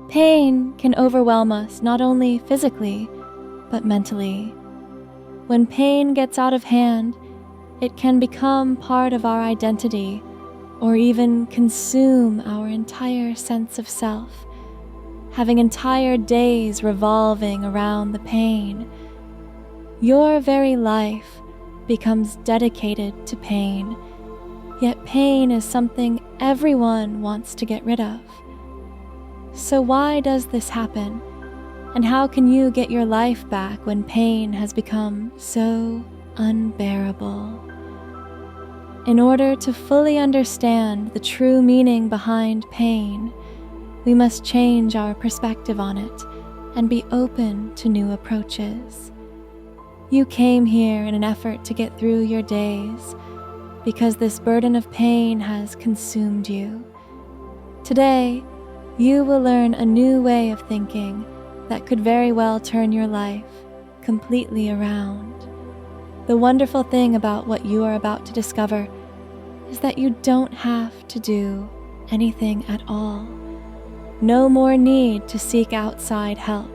Pain can overwhelm us not only physically, but mentally. When pain gets out of hand, it can become part of our identity or even consume our entire sense of self, having entire days revolving around the pain. Your very life becomes dedicated to pain, yet pain is something everyone wants to get rid of. So why does this happen? And how can you get your life back when pain has become so unbearable? In order to fully understand the true meaning behind pain, we must change our perspective on it and be open to new approaches. You came here in an effort to get through your days because this burden of pain has consumed you. Today, you will learn a new way of thinking that could very well turn your life completely around. The wonderful thing about what you are about to discover is that you don't have to do anything at all. No more need to seek outside help,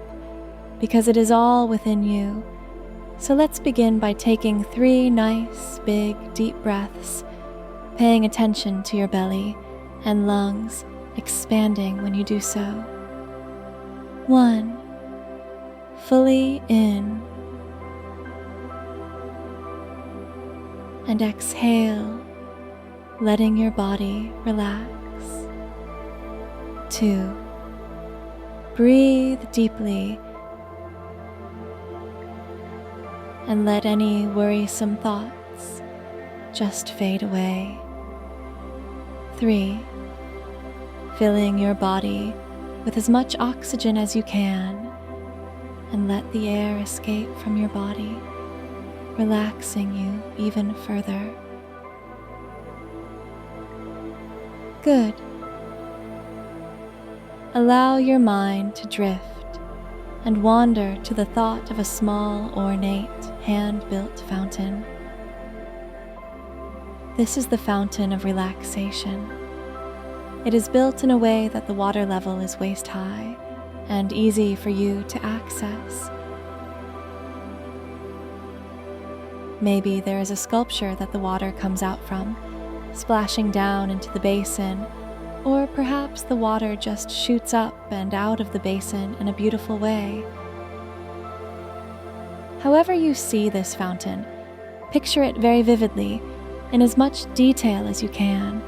because it is all within you. So let's begin by taking 3 nice, big, deep breaths, paying attention to your belly and lungs expanding when you do so. 1. Fully in, and exhale, letting your body relax. 2. Breathe deeply and let any worrisome thoughts just fade away. 3. Filling your body with as much oxygen as you can, and let the air escape from your body, relaxing you even further. Good. Allow your mind to drift and wander to the thought of a small, ornate, hand-built fountain. This is the fountain of relaxation. It is built in a way that the water level is waist-high and easy for you to access. Maybe there is a sculpture that the water comes out from, splashing down into the basin, or perhaps the water just shoots up and out of the basin in a beautiful way. However you see this fountain, picture it very vividly, in as much detail as you can.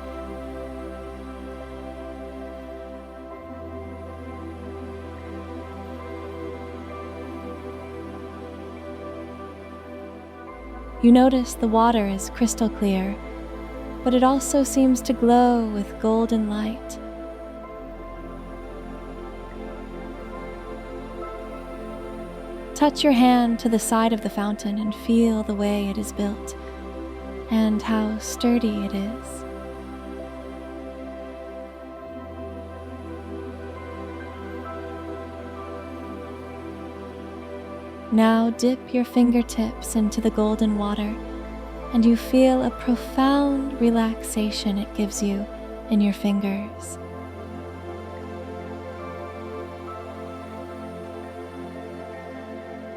You notice the water is crystal clear, but it also seems to glow with golden light. Touch your hand to the side of the fountain and feel the way it is built and how sturdy it is. Now dip your fingertips into the golden water, and you feel a profound relaxation it gives you in your fingers.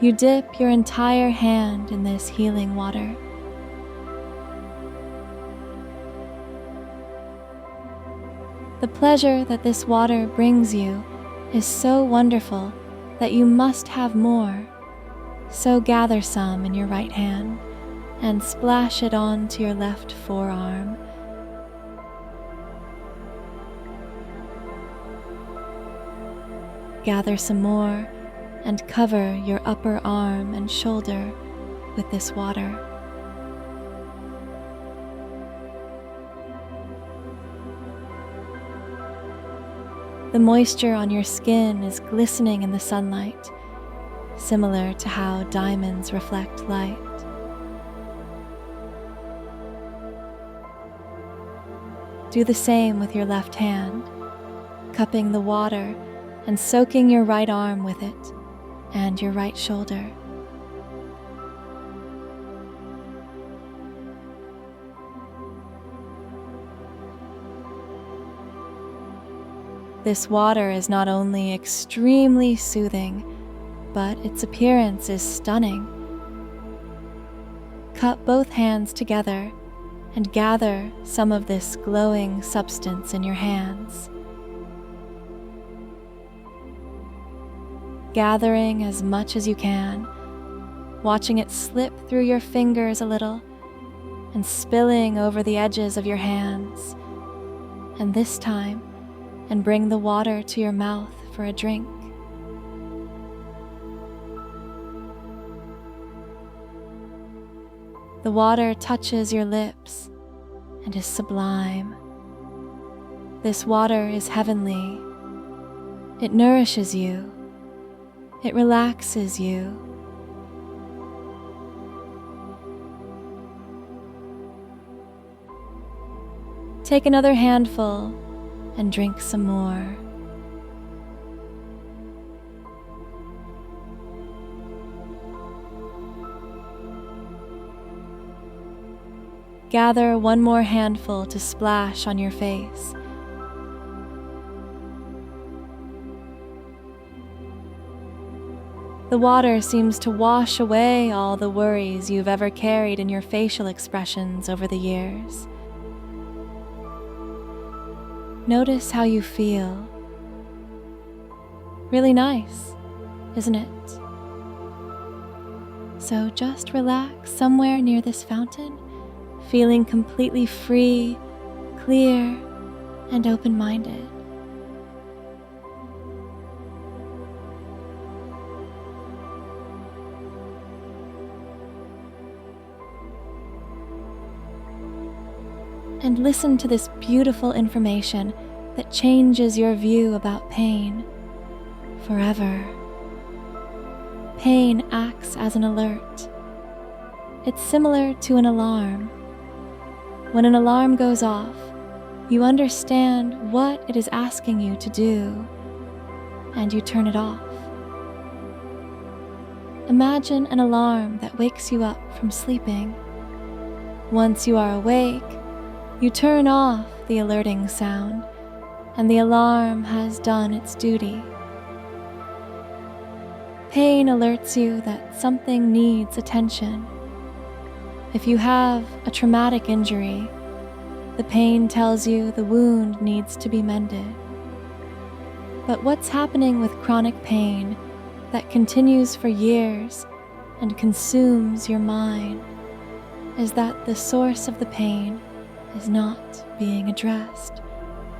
You dip your entire hand in this healing water. The pleasure that this water brings you is so wonderful that you must have more. So gather some in your right hand and splash it onto your left forearm. Gather some more and cover your upper arm and shoulder with this water. The moisture on your skin is glistening in the sunlight, similar to how diamonds reflect light. Do the same with your left hand, cupping the water and soaking your right arm with it and your right shoulder. This water is not only extremely soothing, but its appearance is stunning. Cup both hands together and gather some of this glowing substance in your hands. Gathering as much as you can, watching it slip through your fingers a little and spilling over the edges of your hands, and this time, and bring the water to your mouth for a drink. The water touches your lips and is sublime. This water is heavenly. It nourishes you. It relaxes you. Take another handful and drink some more. Gather one more handful to splash on your face. The water seems to wash away all the worries you've ever carried in your facial expressions over the years. Notice how you feel. Really nice, isn't it? So just relax somewhere near this fountain, feeling completely free, clear, and open-minded. And listen to this beautiful information that changes your view about pain forever. Pain acts as an alert. It's similar to an alarm. When an alarm goes off, you understand what it is asking you to do, and you turn it off. Imagine an alarm that wakes you up from sleeping. Once you are awake, you turn off the alerting sound, and the alarm has done its duty. Pain alerts you that something needs attention. If you have a traumatic injury, the pain tells you the wound needs to be mended. But what's happening with chronic pain that continues for years and consumes your mind is that the source of the pain is not being addressed,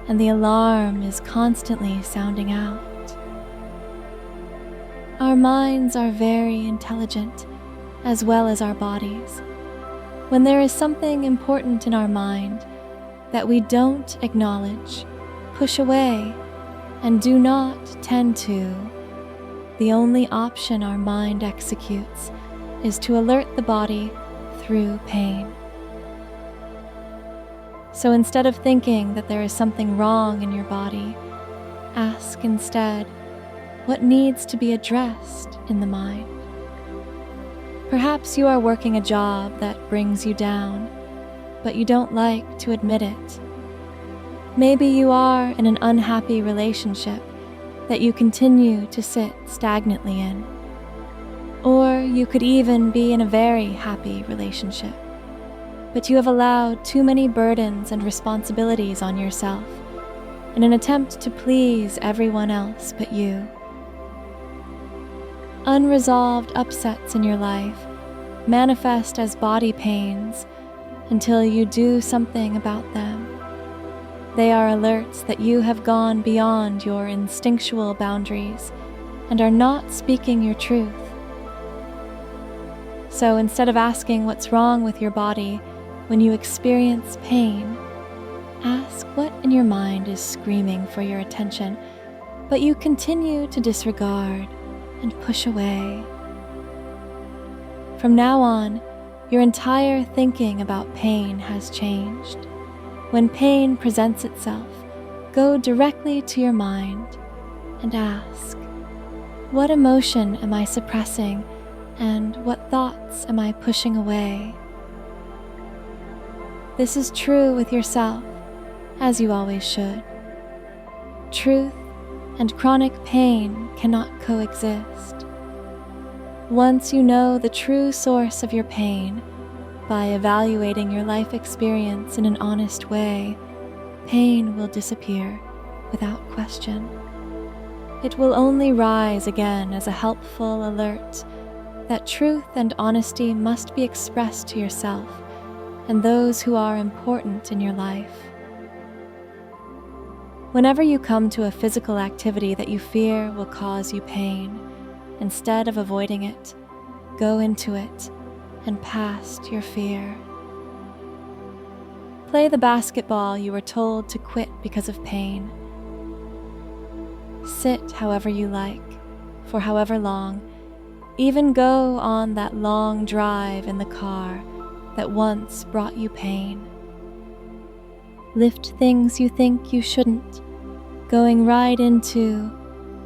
and the alarm is constantly sounding out. Our minds are very intelligent, as well as our bodies. When there is something important in our mind that we don't acknowledge, push away, and do not tend to, the only option our mind executes is to alert the body through pain. So instead of thinking that there is something wrong in your body, ask instead, what needs to be addressed in the mind? Perhaps you are working a job that brings you down, but you don't like to admit it. Maybe you are in an unhappy relationship that you continue to sit stagnantly in. Or you could even be in a very happy relationship, but you have allowed too many burdens and responsibilities on yourself in an attempt to please everyone else but you. Unresolved upsets in your life manifest as body pains until you do something about them. They are alerts that you have gone beyond your instinctual boundaries and are not speaking your truth. So instead of asking what's wrong with your body when you experience pain, ask what in your mind is screaming for your attention, but you continue to disregard and push away. From now on, your entire thinking about pain has changed. When pain presents itself, go directly to your mind and ask, what emotion am I suppressing and what thoughts am I pushing away? This is true with yourself, as you always should. truth and chronic pain cannot coexist. Once you know the true source of your pain, by evaluating your life experience in an honest way, pain will disappear without question. It will only rise again as a helpful alert that truth and honesty must be expressed to yourself and those who are important in your life. Whenever you come to a physical activity that you fear will cause you pain, instead of avoiding it, go into it and past your fear. Play the basketball you were told to quit because of pain. Sit however you like, for however long, even go on that long drive in the car that once brought you pain. Lift things you think you shouldn't, going right into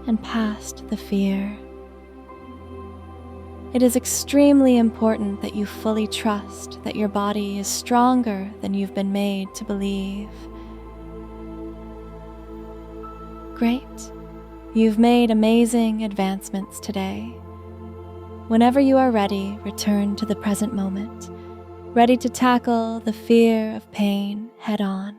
and past the fear. It is extremely important that you fully trust that your body is stronger than you've been made to believe. Great. You've made amazing advancements today. Whenever you are ready, return to the present moment, ready to tackle the fear of pain head on.